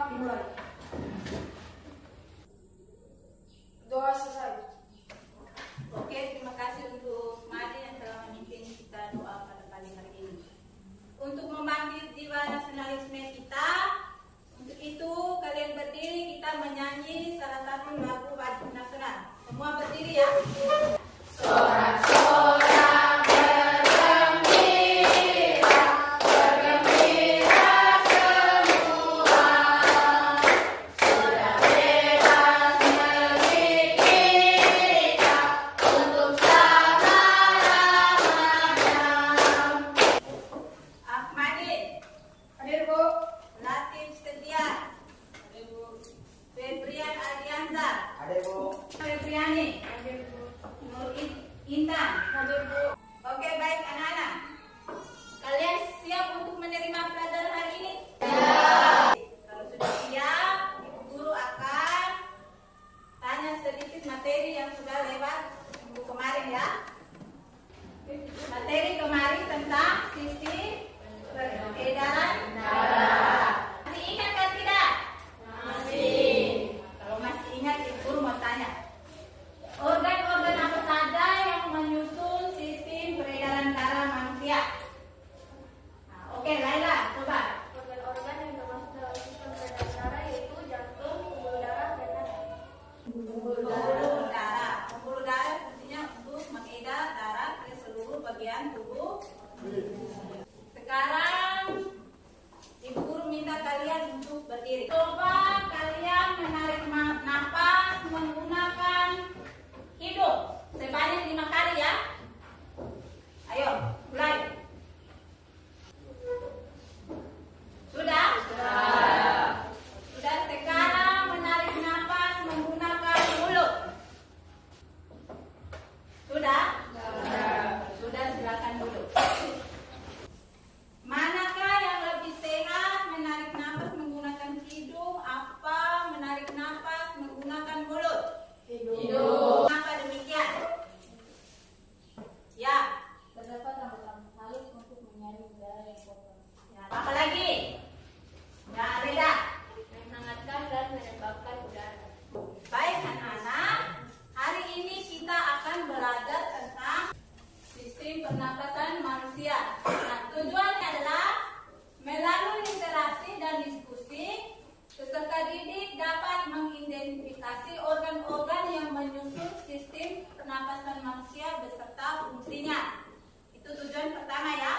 dimulai. Doa selesai. Oke, terima kasih untuk Madi yang telah memimpin kita doa pada pagi hari ini. Untuk membangkit jiwa nasionalisme kita, untuk itu kalian berdiri, kita menyanyi salah satu lagu wajib nasional. Semua berdiri ya. Sorak-sorak bergembira, bergembira semua. Sudah bebas negeri kita untuk selama-lamanya. Ahmadi, Hadir, Bu. Latif Setia, Hadir, Bu. Febrian Alianza, Ada Bu. Febriani, Hadir, Bu. Nur Intan. Hadir, Bu. Oke, baik anak-anak. Kalian siap untuk menerima pelajaran hari ini? Kalau sudah siap, Ibu Guru akan tanya sedikit materi yang sudah lewat minggu kemarin ya. Materi kemarin tentang sistem peredaran darah. Masih ingat kan tidak? Masih. Kalau masih ingat, Ibu Guru mau tanya. Organ-organ apa saja yang menyusun sistem peredaran darah manusia? Nah, oke, Laila, coba. Organ-organ yang termasuk dalam sistem peredaran darah yaitu jantung, pembuluh darah, dan Pembuluh darah. Pembuluh darah fungsinya untuk mengedar darah ke seluruh bagian tubuh. Sekarang Ibu Guru minta kalian untuk berdiri. Coba kalian menarik nafas menggunakan hidung sebanyak 5 kali ya. Ayo, mulai. Sudah? Sudah, sekarang menarik nafas menggunakan mulut. Sudah? Sudah, silakan duduk. Manakah yang lebih sehat, menarik nafas menggunakan hidung apa menarik nafas menggunakan mulut? Hidung. Kenapa demikian? Ya. terdapat rambut-rambut halus untuk menyaring udara yang kotor, Ya, apa lagi? Ya, Reda. menghangatkan dan menembakkan udara. Baik anak-anak, hari ini kita akan belajar tentang sistem pernapasan manusia. Nah, tujuannya adalah melalui interaksi dan diskusi, peserta didik dapat mengidentifikasi organ-organ yang menyusun sistem pernapasan manusia beserta fungsinya. Itu tujuan pertama ya.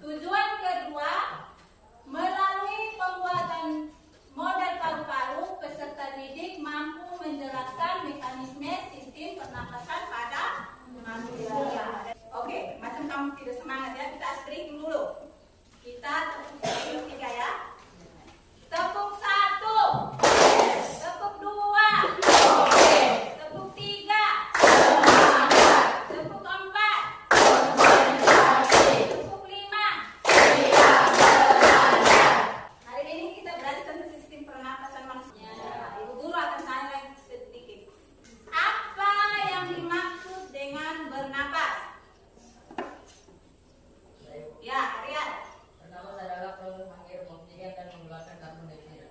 Tujuan kedua, melalui pembuatan model paru-paru, peserta didik mampu menjelaskan mekanisme sistem pernapasan pada manusia. Oke, macam kamu tidak semangat ya, kita stretching dulu. Kita tepuk 3 ya. Tepuk 1, tepuk 2, tepuk 3, tepuk 4, tepuk 5. Hari ini kita belajar tentang sistem pernapasan manusia. Ibu Guru akan tanya lagi sedikit. Apa yang dimaksud dengan bernapas? Ya, Aryan. Bernapas adalah proses menghirup oksigen dan mengeluarkan karbon dioksida.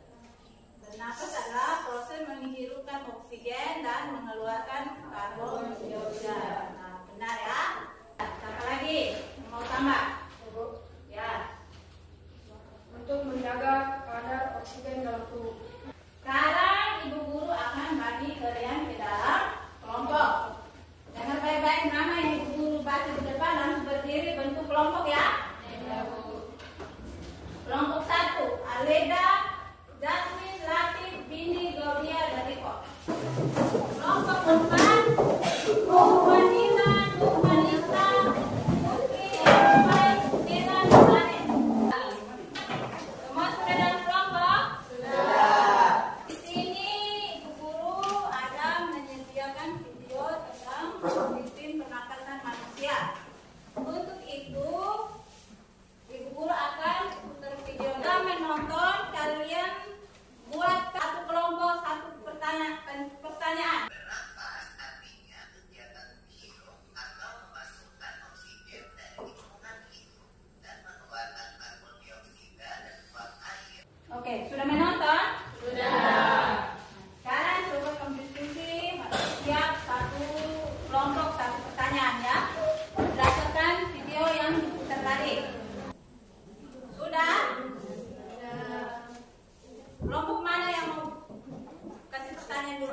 Bernapas adalah proses menghirupkan oksigen dan mengeluarkan karbon dioksida. Nah, benar ya. Apa lagi? Mau tambah? Ya. Untuk menjaga kadar oksigen dalam tubuh. Sekarang Ibu Guru akan bagi kalian ke dalam kelompok. Dengar baik-baik nama yang Ibu Guru baca di depan, langsung berdiri bentuk kelompok ya. Kelompok 1, Aleda, Jasmine, Latif, Bindi, Gaudia, dan Riko. Kelompok 4, Wanita, Nurmanisa, Putri, Rafael,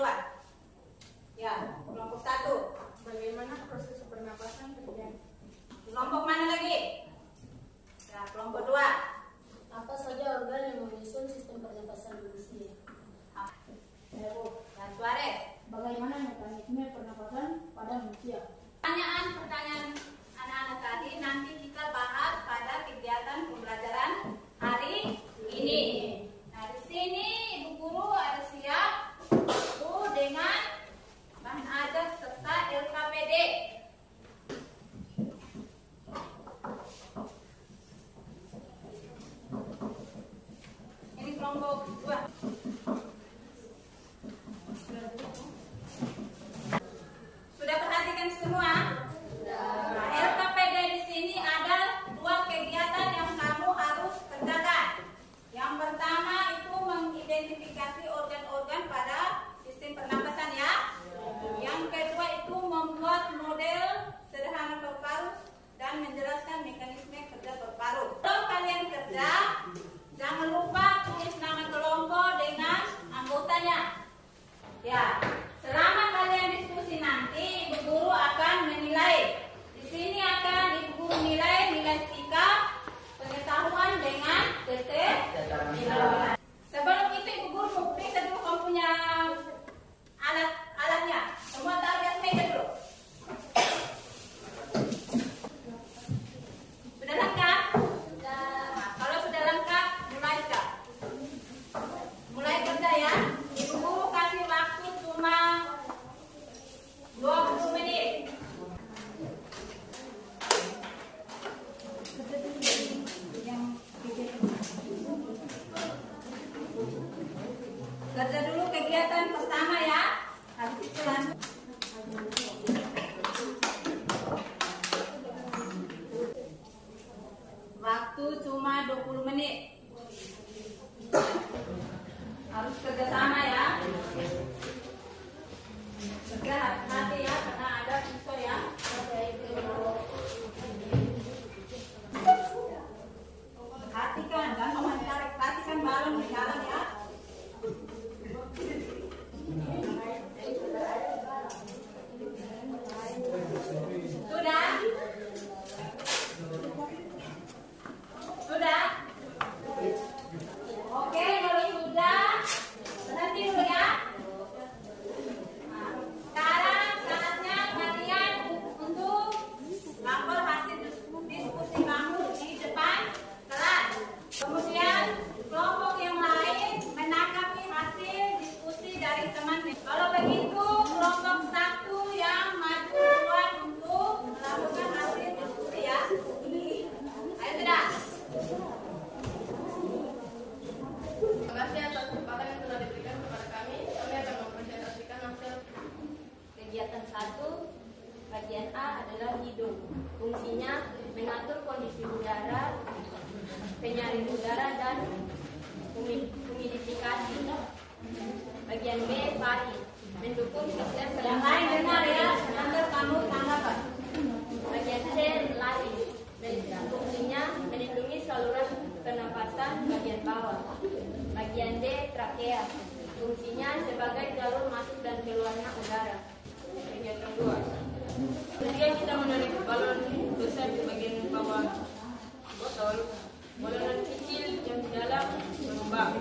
2. Ya, kelompok 1. Bagaimana proses pernapasan terjadi? Kelompok mana lagi? Ya, kelompok 2. Apa saja organ yang menyusun sistem pernapasan manusia? Dan Suarez. Bagaimana mekanisme pernapasan pada manusia? Pertanyaan anak-anak tadi nanti kita bahas pada kegiatan pembelajaran hari ini. Nah, di sini Ibu Guru ada siap buku dengan bahan ajar serta LKPD. Ini kelompok 2. Sudah perhatikan semua? Nah, LKPD di sini ada 2 kegiatan yang kamu harus kerjakan. Yang pertama itu mengidentifikasi organ-organ pada sistem pernapasan ya. Yang kedua itu membuat model sederhana paru-paru dan menjelaskan mekanisme kerja paru-paru. Kalau kalian kerja, jangan lupa tulis nama kelompok dengan anggotanya. Ya, selama kalian diskusi nanti, Ibu Guru akan menilai. Di sini akan Ibu Guru nilai sikap, pengetahuan dengan keterampilan. Sebelum itu Ibu Guru mau periksa dulu kamu punya alatnya. Semua tahu gas meja dulu. Sudah lengkap? Nah, kalau sudah lengkap, mulai kerja ya. Ibu Guru kasih waktu cuma 20 menit. Kerja dulu kegiatan pertama ya. Habis itu lanjut. Waktu cuma 20 menit. Harus kerjasama ya. Kerja hati-hati ya, karena ada pisau ya. Perhatikan, jangan menarik. Perhatikan balon di dalam ya. Sudah? Sudah? Oke, kalau sudah, berhenti dulu ya. Nah, sekarang saatnya kalian untuk lapor hasil diskusi kamu di depan kelas. Kemudian kelompok yang lain menanggapi hasil diskusi dari teman. Kalau begitu, kelompok 1 yang maju duluan untuk melakukan hasil diskusi ya. Ayo sudah. Terima kasih atas kesempatan yang telah diberikan kepada kami. Kami akan mempresentasikan hasil Kegiatan 1, bagian A adalah hidung. Fungsinya mengatur kondisi udara, penyaring udara, dan humidifikasi. Bagian B, pari, mendukung sistem Yang lain dengar ya, pernapasan. nanti kamu tanggapan. Bagian C, lari, fungsinya melindungi saluran pernapasan bagian bawah. Bagian D, trakea, fungsinya sebagai jalur masuk dan keluarnya udara. kegiatan 2. Kemudian kita menarik balon besar di bagian bawah botol. Balon kecil yang di dalam mengembang.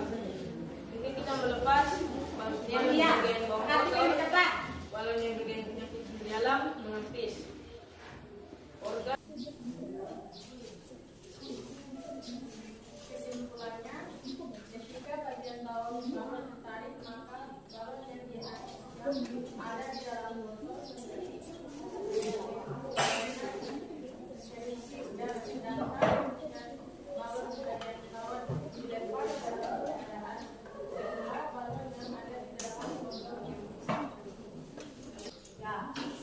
Mungkin kita melepas balon yang di Ya, bagian bawah perhatikan botol. di depan. Balon yang bagian yang kecil di dalam mengempis. Organ Kesimpulannya, ketika bagian bawah balon ditarik, maka balon yang di atasnya ada di dalam botol menjadi sedikit dan sedangkan balon di bagian bawah dilepas dalam keadaan sehingga balon yang ada di dalam botol Ya,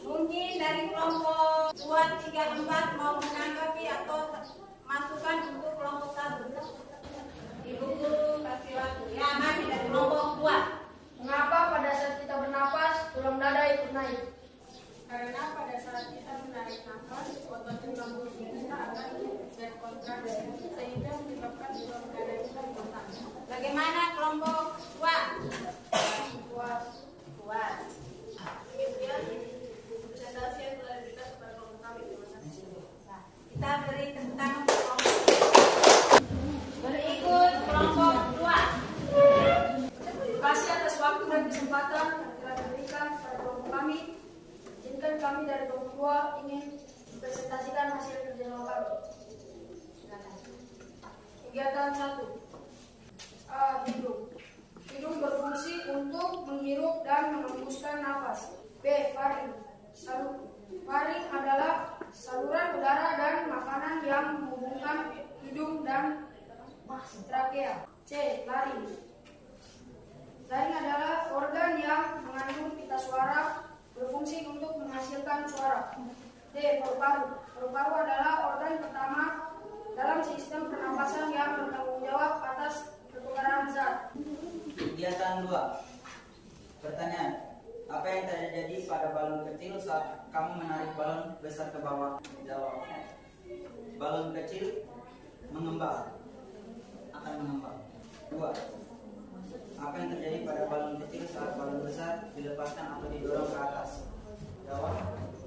mungkin dari kelompok 2, 3, 4 mau menanggapi atau masukan untuk kelompok 1. Ibu Guru kasih waktu. Ya, masih dari kelompok 2. Mengapa pada saat kita bernapas, tulang dada ikut naik? Karena pada saat kita menarik nafas, otot tulang rusuk kita akan berkontraksi sehingga menyebabkan tulang dada kita membentang. Bagaimana kelompok 2? Kuat. 2. kami dari kelompok 2 ingin presentasikan hasil kerjasama kami. Silakan. Kegiatan 1. Hidung. Hidung berfungsi untuk menghirup dan mengembuskan nafas. B. Faring. Faring adalah saluran udara dan makanan yang menghubungkan hidung dan trakea. C. Laring. Laring adalah organ yang mengandung pita suara, berfungsi untuk menghasilkan suara. D. Paru-paru. Paru-paru adalah organ pertama dalam sistem pernapasan yang bertanggung jawab atas pertukaran zat. Kegiatan 2. Pertanyaan. Apa yang terjadi pada balon kecil saat kamu menarik balon besar ke bawah? Jawab. Balon kecil mengembang. Akan mengembang. 2. Apa yang terjadi pada balon kecil saat balon besar dilepaskan atau didorong ke atas? Jawab.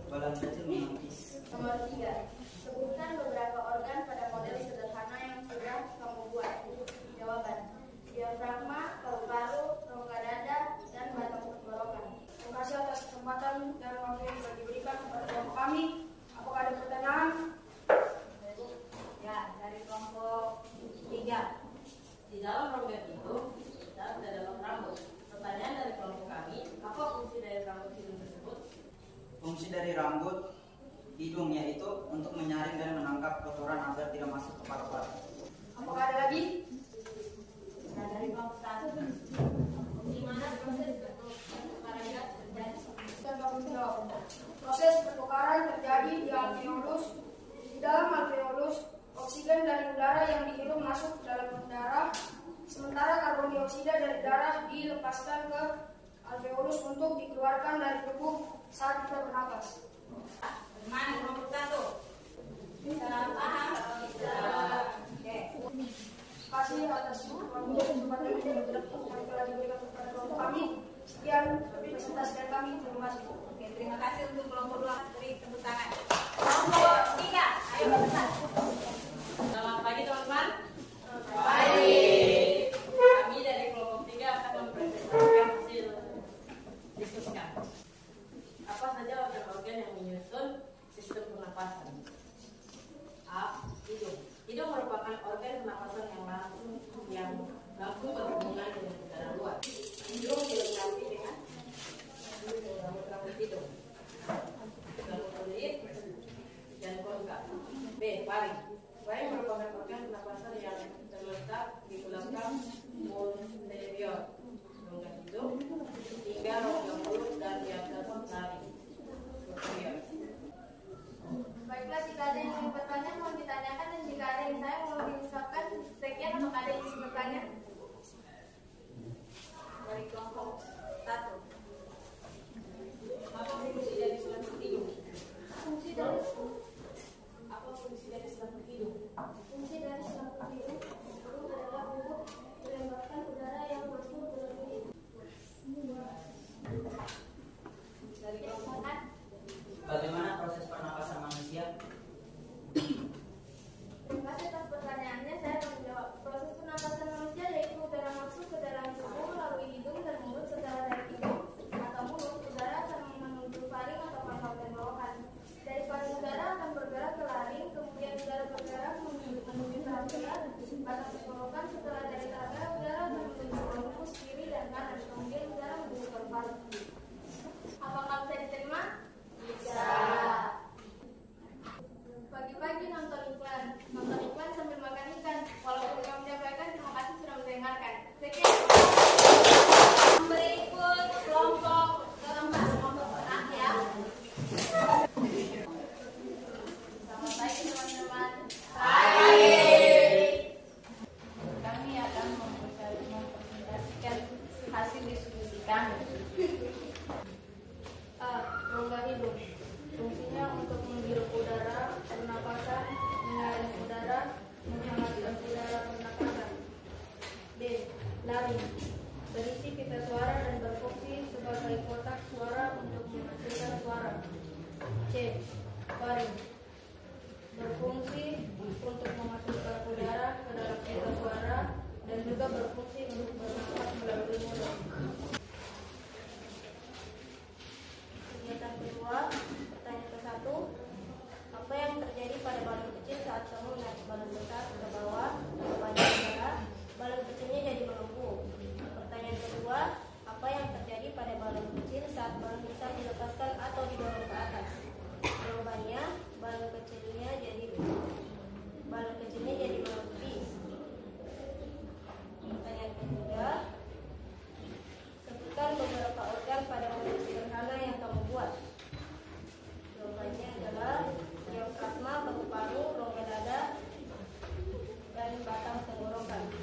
Balon kecil menipis. Nomor 3. Sebutkan beberapa organ pada model sederhana yang sudah kamu buat. Jawaban: diafragma, paru-paru, rongga dada, dan batang tenggorokan. Terima kasih atas kesempatan dan waktu yang telah diberikan kepada kelompok kami. Apakah ada pertanyaan? Ya, dari kelompok 3. Di dalam rongga hidung dan dalam rambut. Pertanyaan dari kelompok kami, apa fungsi dari rambut hidung tersebut? Fungsi dari rambut hidung yaitu untuk menyaring dan menangkap kotoran agar tidak masuk ke paru-paru. Apakah ada lagi? Nah, dari kelompok 1. Di mana proses pertukaran zat terjadi? Saya akan menjawab. Proses pertukaran terjadi di alveolus. Di dalam alveolus, oksigen dari udara yang dihirup masuk ke dalam darah, sementara karbon dioksida dari darah dilepaskan ke alveolus untuk dikeluarkan dari tubuh saat kita bernapas. Bagaimana kelompok 1? Bisa paham? Bisa. Oke. Terima kasih atas kesempatan yang telah diberikan kepada kelompok kami. Sekian presentasi dari kami. Terima kasih. Oke, terima kasih untuk kelompok 2. Beri tepuk tangan. Kelompok 3, ayo berpesan. Selamat pagi teman-teman. Pagi. Kami dari kelompok 3 akan mempresentasikan hasil diskusi kami. Apa saja organ-organ yang menyusun sistem pernapasan? A. Hidung. Hidung merupakan organ pernapasan yang langsung berhubungan dengan udara luar. Hidung dilengkapi dengan rambut hidung, rambut kulit, dan konka. B. Faring. Faring merupakan organ pernapasan yang terletak di belakang posterior rongga hidung hingga rongga mulut dan di atas laring superior. Baiklah, jika ada yang ingin bertanya mohon ditanyakan, dan jika ada yang saya mohon diucapkan. Sekian, apakah ada yang ingin bertanya? Dari kelompok 1. Apa fungsi dari selaput hidung? Fungsi dari Apa fungsi dari selaput hidung? selaput hidung adalah untuk menembakkan udara yang masuk ke dalam hidung. Dari kelompok Bagaimana proses pernapasan manusia? Terima kasih atas pertanyaannya. Saya akan menjawab. Proses pernapasan manusia yaitu udara masuk ke dalam tubuh melalui hidung dan mulut, setelah dari hidung atau mulut udara akan menuju faring atau pangkal tenggorokan. Dari faring udara akan bergerak ke laring, kemudian udara bergerak menuju trakea, batang tenggorokan. Setelah dari trakea udara akan menuju bronkus kiri dan kanan, kemudian udara menuju paru-paru. Apakah bisa diterima? Bisa. Pagi-pagi nonton iklan sambil makan ikan. Walaupun kami menyampaikan, terima kasih sudah mendengarkan. Sekian. Berikut kelompok keempat, kelompok tengah ya. Selamat pagi teman-teman. Kami akan mempresentasikan hasil diskusi kami. Rongga hidung. Fungsinya untuk menghirup udara, pernapasan, menyaring udara, menghangatkan udara pernapasan. B. Laring. Berisi pita suara dan berfungsi sebagai kotak suara untuk menghasilkan suara. C. Faring. Berfungsi untuk memasukkan udara ke dalam pita suara dan juga berfungsi untuk bernapas melalui mulut. Kegiatan kedua, pertanyaan kedua, apa yang terjadi pada balon kecil saat balon besar dilepaskan atau didorong ke atas? Jawabannya, balon kecilnya jadi melempis. Pertanyaan ketiga, sebutkan beberapa organ pada bentuk sederhana yang kamu buat. Jawabannya adalah diafragma, paru-paru, rongga dada, dan batang tenggorokan.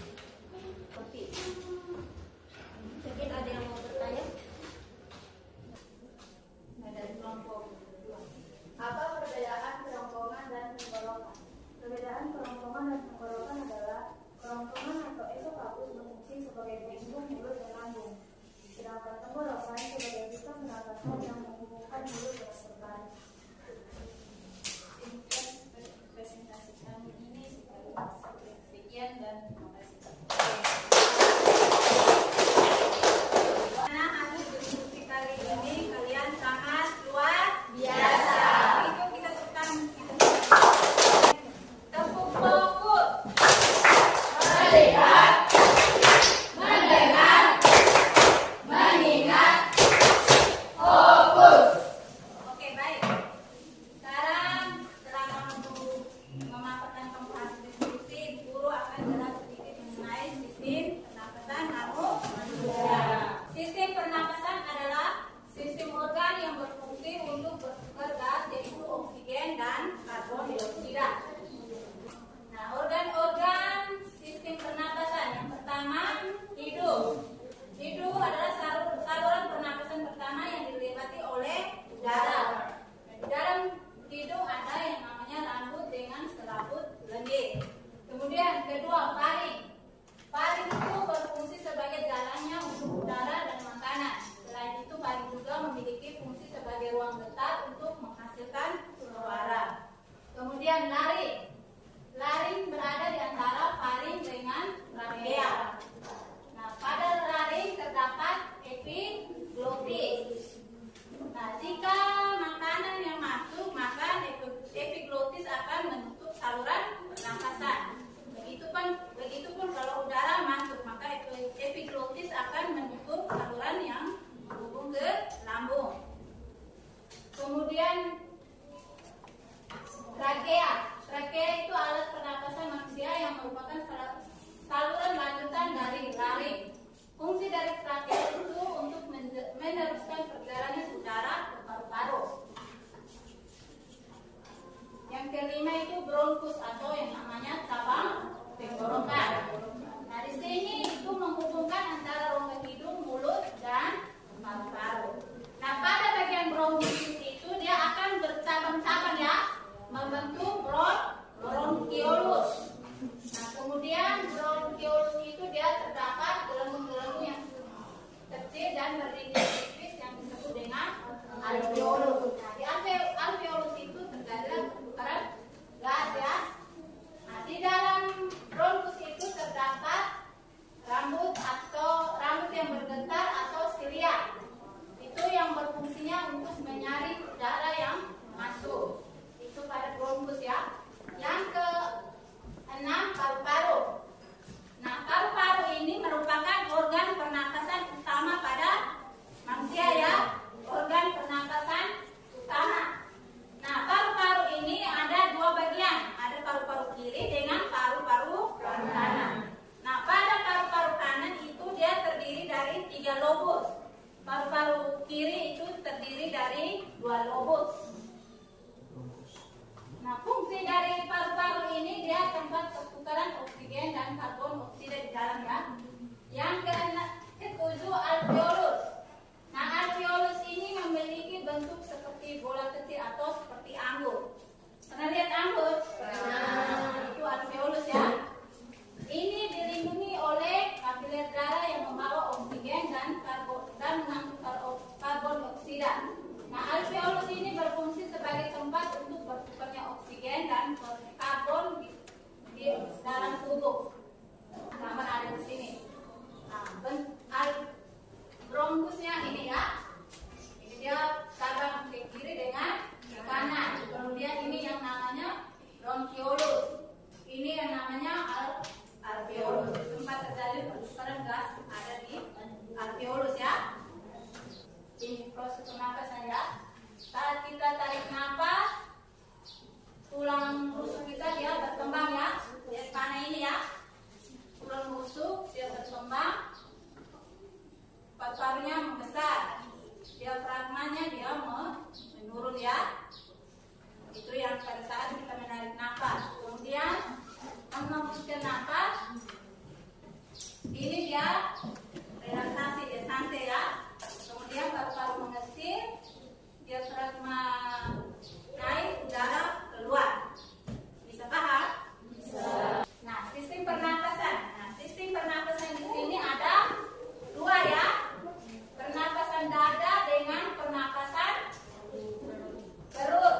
Kopi. Mungkin ada yang mau bertanya? Dari kelompok dua. Apa perbedaan kerongkongan dan tenggorokan? Perbedaan kerongkongan dan tenggorokan adalah kerongkongan atau esophagus berfungsi sebagai pelindung mulut dan lambung, sedangkan tenggorokan sebagai sistem pernapasan yang menghubungkan mulut dengan perban. Presentasi kami ini sekian dan terima kasih. Karena hasil diskusi kali ini kalian sangat luar biasa. Itu kita tekan. Tepuk fokus. Melihat, mendengar, mengingat, fokus. Oke, baik. Sekarang setelah kamu memaparkan kamu hasil diskusi, guru akan jelas sedikit mengenai sistem pernapasan kamu manusia. Sistem pernapasan adalah sistem organ yang berfungsi untuk bertukar gas, yaitu oksigen dan karbon dioksida. Nah, organ-organ sistem pernapasan yang pertama, hidung. Hidung adalah saluran pernapasan pertama yang dilewati oleh udara. Di dalam hidung ada yang namanya rambut dengan selaput lendir. Kemudian kedua, paring. Paring itu berfungsi sebagai jalannya untuk udara dan makanan. Selain itu, paring juga memiliki fungsi sebagai ruang getar untuk menghasilkan suara. Kemudian laring. Laring berada di antara paring dengan trakea. Nah, pada laring terdapat epiglotis. Nah, jika makanan yang masuk, maka epiglotis akan menutup saluran pernapasan. Begitupun kalau udara masuk, maka epiglotis akan menutup saluran yang menghubung ke lambung. Kemudian trakea. Trakea itu alat pernapasan manusia yang merupakan saluran lanjutan dari laring. Fungsi dari trakea itu untuk meneruskan perjalanan udara ke paru-paru. Yang kelima itu bronkus atau yang namanya cabang tenggorokan. Nah, di sini itu menghubungkan antara rongga hidung, mulut, dan paru-paru. Nah, pada bagian bronkus itu dia akan bercabang-cabang ya, membentuk bronkiolus. Nah, kemudian bronkiolus itu dia terdapat gelembung-gelembung yang kecil dan berdinding tipis yang disebut dengan alveolus. Nah, di alveolus itu terjadilah pertukaran gas ya. Nah, di dalam bronkus itu terdapat rambut yang bergetar atau silia. Itu yang berfungsinya untuk menyaring udara yang masuk. Itu pada bronkus ya. Yang ke-6, paru-paru. Nah, paru-paru ini merupakan organ pernapasan utama pada manusia ya. Organ pernapasan utama. Nah, paru-paru ini ada dua bagian. Ada paru-paru kiri dengan paru-paru kanan. Nah, pada paru-paru kanan itu dia terdiri dari 3 lobus. Paru-paru kiri itu terdiri dari 2 lobus. Nah, fungsi dari paru-paru ini dia tempat pertukaran oksigen dan karbon dioksida di dalamnya. Yang ke-7, alveolus. Nah, alveolus ini memiliki bentuk seperti bola kecil atau seperti anggur. Pernah lihat anggur? Nah, itu alveolus ya. Ini dilindungi oleh kapiler darah yang membawa oksigen dan mengangkut karbon dioksida. Nah, alveolus ini berfungsi sebagai tempat untuk bertukarnya oksigen dan karbon di dalam tubuh. Gambar ada di sini. Nah, paru-parunya membesar, diafragmanya dia menurun ya. Itu yang pada saat kita menarik nafas. Kemudian menghembuskan nafas, ini dia relaksasi, dia santai ya. Kemudian paru-paru mengecil, diafragma naik, udara keluar. Bisa paham? Bisa. Nah, sistem pernapasan. Sistem pernapasan di sini ada dua ya. Pernapasan dada dengan pernapasan perut.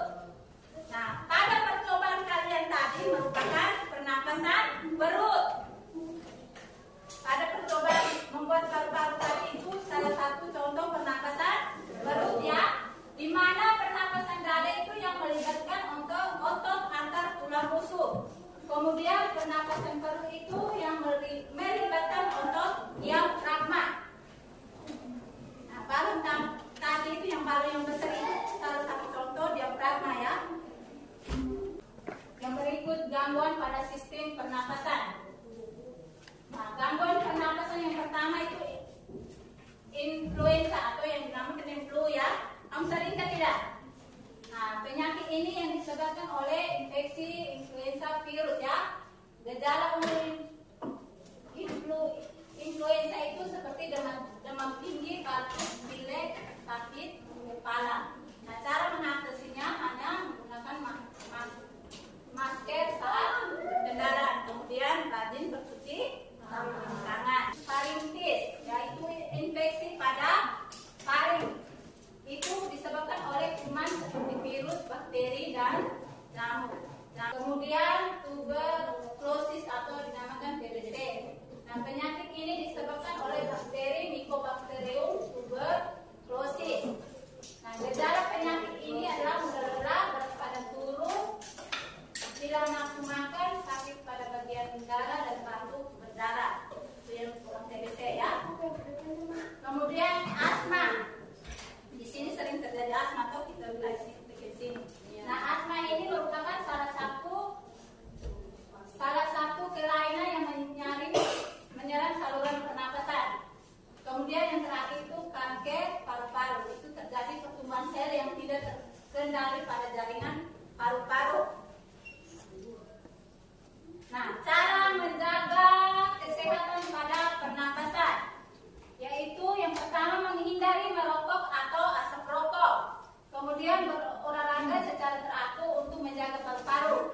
Nah, pada percobaan kalian tadi merupakan pernapasan perut. Pada percobaan membuat paru-paru tadi itu salah satu contoh pernapasan perut ya. Di mana pernapasan dada itu yang melibatkan otot antar tulang rusuk. Kemudian pernapasan perut itu yang melibatkan otot diafragma. Nah, paru tadi itu yang besar itu salah satu contoh diafragma ya. Yang berikut gangguan pada sistem pernapasan. Nah, gangguan pernapasan yang pertama itu influenza atau yang dinamakan influ ya. Kamu sering tidak? Nah, penyakit ini yang disebabkan oleh infeksi influenza virus ya. Gejala umum influenza itu seperti demam tinggi, batuk, pilek, sakit kepala. Nah, cara mengatasinya hanya menggunakan masker saat berkendara, kemudian rajin bercuci tangan. Faringitis yaitu infeksi pada faring. Itu disebabkan oleh kuman seperti virus, bakteri, dan nyamuk. Nah, kemudian tuberkulosis atau dinamakan TBC. Nah, penyakit ini disebabkan oleh bakteri Mycobacterium tuberculosis. Nah, gejala penyakit ini adalah mudah lelah, berat badan turun, hilang nafsu makan, sakit pada bagian darah dan batuk berdarah. Itu yang TBC ya. Kemudian asma. Di sini sering terjadi asma atau kita bilang di sini. Nah, asma ini merupakan salah satu kelainan yang menyerang saluran pernapasan. Kemudian yang terakhir itu kanker paru-paru. Itu terjadi pertumbuhan sel yang tidak terkendali pada jaringan paru-paru. Nah, cara menjaga kesehatan pada pernapasan yaitu yang pertama menghindari merokok atau asap rokok, kemudian berolahraga secara teratur untuk menjaga paru-paru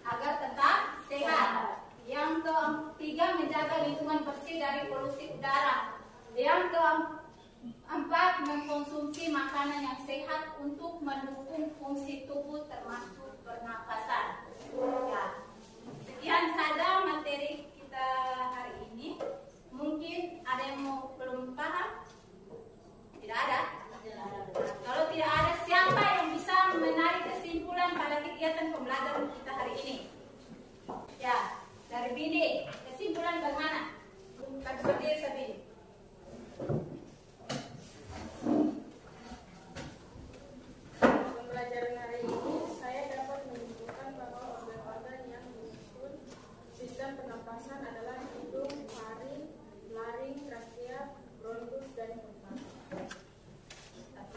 agar tetap sehat. Yang ketiga, menjaga lingkungan bersih dari polusi udara. Yang keempat, mengkonsumsi makanan yang sehat untuk mendukung fungsi tubuh termasuk pernapasan. Ya, sekian saja materi kita hari ini. Mungkin ada yang belum paham? Tidak ada? Kalau tidak ada, siapa yang bisa menarik kesimpulan pada kegiatan pembelajaran kita hari ini? Ya, dari Bini, kesimpulan bagaimana? Berdiri Sabini. Pembelajaran hari ini saya dapat menunjukkan bahwa organ-organ yang menyusun sistem pernapasan adalah hidung, faring, laring, trakea, bronkus, dan kepala.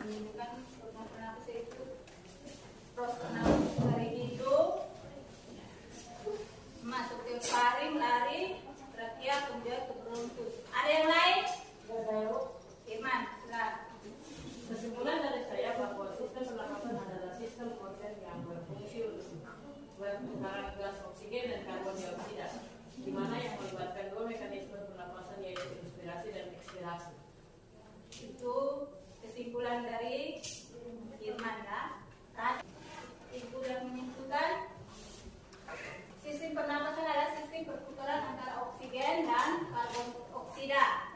Menunjukkan organ pernapasan itu proses pernapasan dari hidung masuk ke faring, laring, trakea, kemudian ke bronkus. Ada yang lain? Firman, silakan. Kesimpulan dari saya bahwa sistem pernapasan adalah sistem organ yang berfungsi untuk mengarah gas oksigen dan karbon dioksida, di mana yang melibatkan dua mekanisme pernapasan yaitu inspirasi dan ekspirasi. Itu kesimpulan dari Firman ya. Ibu yang menyimpulkan sistem pernapasan adalah sistem perputaran antara oksigen dan karbon dioksida.